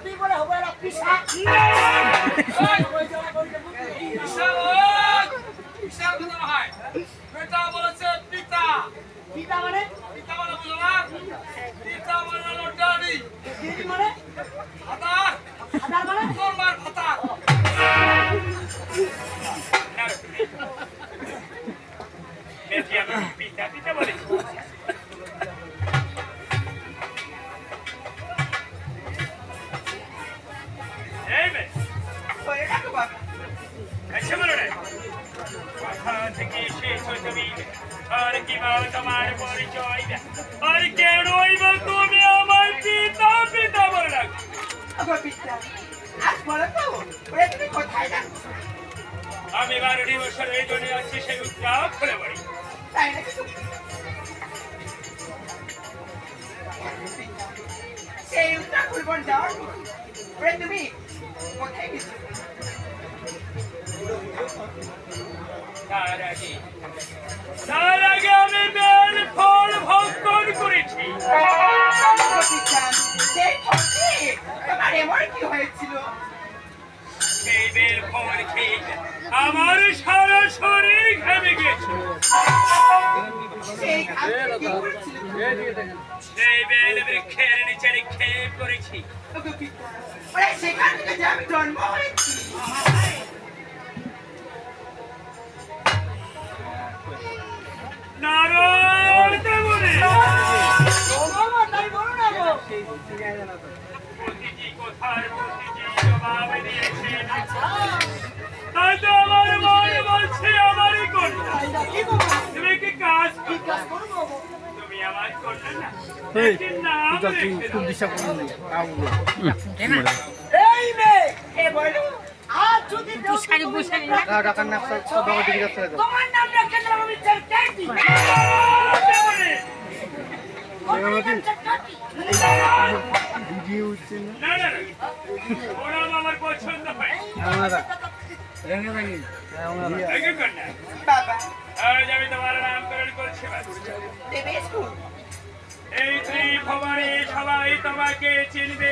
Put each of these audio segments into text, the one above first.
তুই বলে হবে না পিসা বেটা বলেছে পিতা পিতা মানে পিতা মানে বুঝো না পিতা মানে হলো ডাডি দিদি মানে ফাদার আদার মানে তোর মার ফাদার পিতা পিতা বলে এই বে ওরে কাকু বাবা আচ্ছা বলো না কথা থেকে শেষ হয়ে তুমি আর কি বল তোমার পরিচয় আর কেনই বা তুমি আমার পিতা পিতা বলে ডাক আবার পিতা আজ বলো তো ওরে তুমি কোথায় যাচ্ছ আমি 12টি বছর এই দুনিয়া আছি সেই উত্তাপ খুলে পড়ি তাই নাকি সেই উত্তর খুলবন যাও ওরে তুমি কোথায় গেছো তার আগে আমি বেল ফল ভক্ষণ করেছি সেই ফলটি তোমার এমন কি হয়েছিল সেই বেল ফল খেয়ে আমার সারা শরীর ঘেমে গেছে সেই খাদ্য কি করেছিল সেই বেল বৃক্ষের নিচে নিক্ষেপ করেছি ওরে সেখান থেকে যে আমি জন্ম হয়েছি নারায়ণ দেবনে প্রতিটি কথার প্রতিটি জবাব দিয়েছেন তাই তো আমার মন বলছে আমারই কন্যা তুমি কি কাজ করো? তুমি আমার কন্যা না একটি নাম রেখে দাও। এই মেয়ে এ বলো আজ যদি পুষারি পুষারি না টাকার নাম সব বাবা দিকে যাচ্ছে তোমার নাম রেখে দিলাম আমি চারটি দেবনে, ভিডিও উঠছে না না না না, ওরা আমার পছন্দ হয় আমরা রেঙ্গে রেঙ্গে দেখে কন্যা বাবা আজ আমি তোমার নামকরণ করছি বাচ্চা। দেবে স্কুল এই ত্রিভুবনে সবাই তোমাকে চিনবে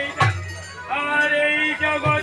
আর এই জগৎ